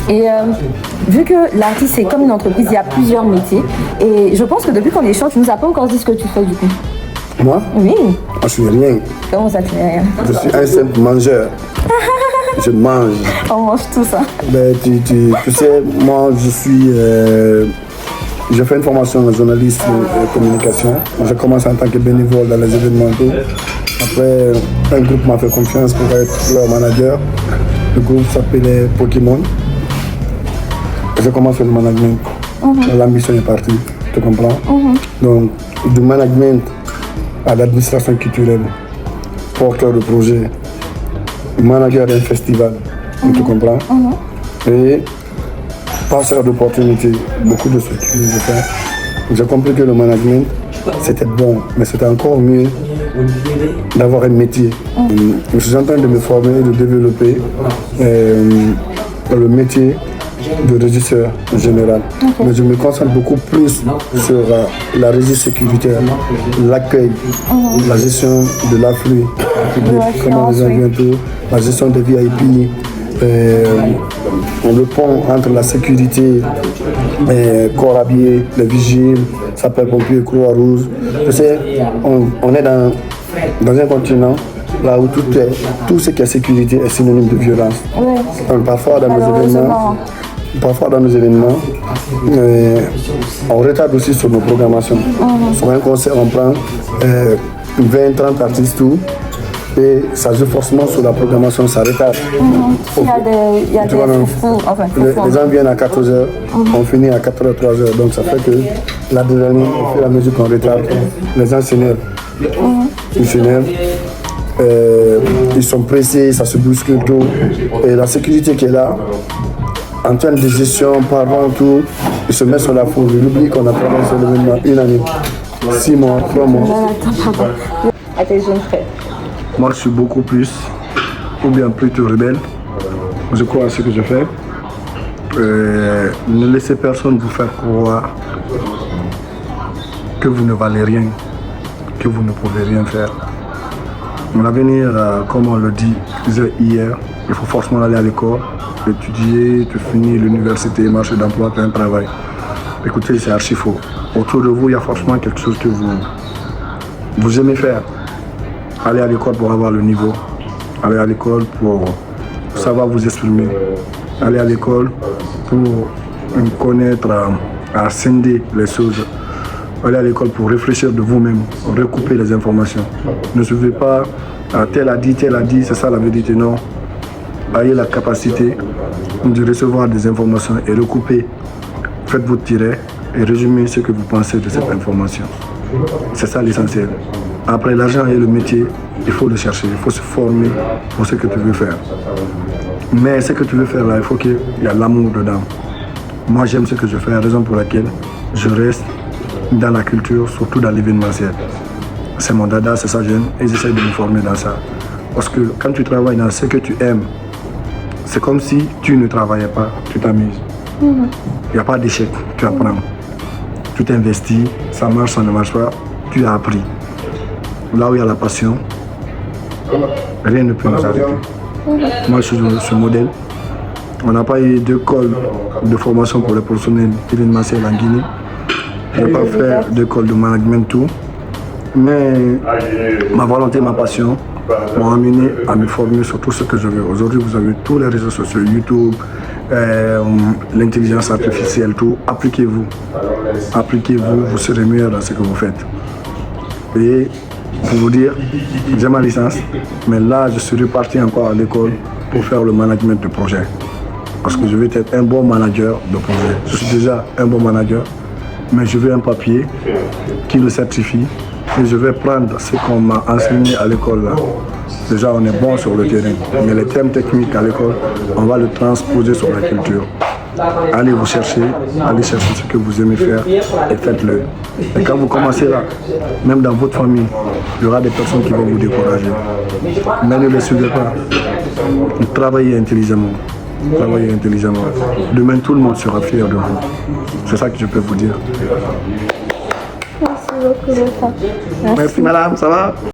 Et vu que l'artiste c'est comme une entreprise, il y a plusieurs métiers. Et je pense que depuis qu'on échange, tu nous as pas encore dit ce que tu fais du coup. Moi? Oui. Je suis rien. Comment ça, tu n'es rien? Je suis un simple mangeur. Je mange. On mange tout ça. Ben, tu sais, moi je suis... j'ai fait une formation de journaliste et communication. J'ai commencé en tant que bénévole dans les événements. Après, un groupe m'a fait confiance pour être leur manager. Le groupe s'appelait Pokémon. J'ai commencé le management. L'ambition est partie, tu comprends? Donc, du management à l'administration culturelle, porteur de projet, manager d'un festival, tu comprends? Et passeur d'opportunités, beaucoup de ce que j'ai fait. J'ai compris que le management, c'était bon, mais c'était encore mieux d'avoir un métier. Je suis en train de me former et de développer le métier de régisseur général. Mais je me concentre beaucoup plus sur la régie sécuritaire, l'accueil, la gestion de l'afflux public, comment les gens viennent tout, la gestion des VIP, le pont entre la sécurité, corps habillé, les vigiles, sapeurs-pompiers, Croix-Rouge. Tu sais, on est dans un continent là où tout ce qui est sécurité est synonyme de violence. Donc, parfois dans nos événements, on retarde aussi sur nos programmations. Sur un concert, on prend 20-30 artistes tout. Et ça joue forcément sur la programmation, ça retarde. Il y a des les gens viennent à 14h, on finit à 4h, 3h. Donc ça fait que l'adrénaline, au fur et à mesure qu'on retarde, les gens s'énervent. Ils s'énervent. Ils sont pressés, ça se bouscule tout. Et la sécurité qui est là, en termes de gestion, pardon, tout, ils se mettent sur la faute. Ils oublient qu'on a travaillé sur l'événement une année, 6 mois, 3 mois. À tes jeunes frères. Moi, je suis beaucoup plus, ou bien plutôt rebelle. Je crois à ce que je fais. Ne laissez personne vous faire croire que vous ne valez rien, que vous ne pouvez rien faire. Mon avenir, comme on le disait hier, il faut forcément aller à l'école, étudier, tu finis l'université, marché d'emploi, tu as un travail. Écoutez, c'est archi faux. Autour de vous, il y a forcément quelque chose que vous aimez faire. Allez à l'école pour avoir le niveau. Allez à l'école pour savoir vous exprimer. Allez à l'école pour connaître, à scinder les choses. Allez à l'école pour réfléchir de vous-même, recouper les informations. Ne suivez pas tel a dit, c'est ça la vérité. Non. Ayez la capacité de recevoir des informations et recouper. Faites votre tiret et résumez ce que vous pensez de cette information. C'est ça l'essentiel. Après l'argent et le métier, il faut le chercher, il faut se former pour ce que tu veux faire. Mais ce que tu veux faire là, il faut qu'il y ait l'amour dedans. Moi j'aime ce que je fais, raison pour laquelle je reste dans la culture, surtout dans l'événementiel. C'est mon dada, c'est ça que j'aime et j'essaie de me former dans ça. Parce que quand tu travailles dans ce que tu aimes, c'est comme si tu ne travaillais pas, tu t'amuses. Il n'y a pas d'échec, tu apprends. Tu t'investis, ça marche, ça ne marche pas, tu as appris. Là où il y a la passion, rien ne peut nous arrêter. Moi, je suis ce modèle. On n'a pas eu d'école de formation pour les professionnels événementiels en Guinée. Je n'ai pas fait d'école de management, tout. Mais ma volonté, ma passion m'ont amené à me former sur tout ce que je veux. Aujourd'hui, vous avez tous les réseaux sociaux, YouTube, l'intelligence artificielle, tout. Appliquez-vous. Appliquez-vous, vous serez meilleur dans ce que vous faites. Et pour vous dire, j'ai ma licence, mais là, je suis reparti encore à l'école pour faire le management de projet. Parce que je veux être un bon manager de projet. Je suis déjà un bon manager, mais je veux un papier qui le certifie et je vais prendre ce qu'on m'a enseigné à l'école là. Déjà, on est bon sur le terrain, mais les termes techniques à l'école, on va le transposer sur la culture. Allez vous chercher, allez chercher ce que vous aimez faire et faites-le. Et quand vous commencez là, même dans votre famille, il y aura des personnes qui vont vous décourager. Mais ne les suivez pas. Travaillez intelligemment. Travaillez intelligemment. Demain, tout le monde sera fier de vous. C'est ça que je peux vous dire. Merci beaucoup, Merci. Merci madame, ça va?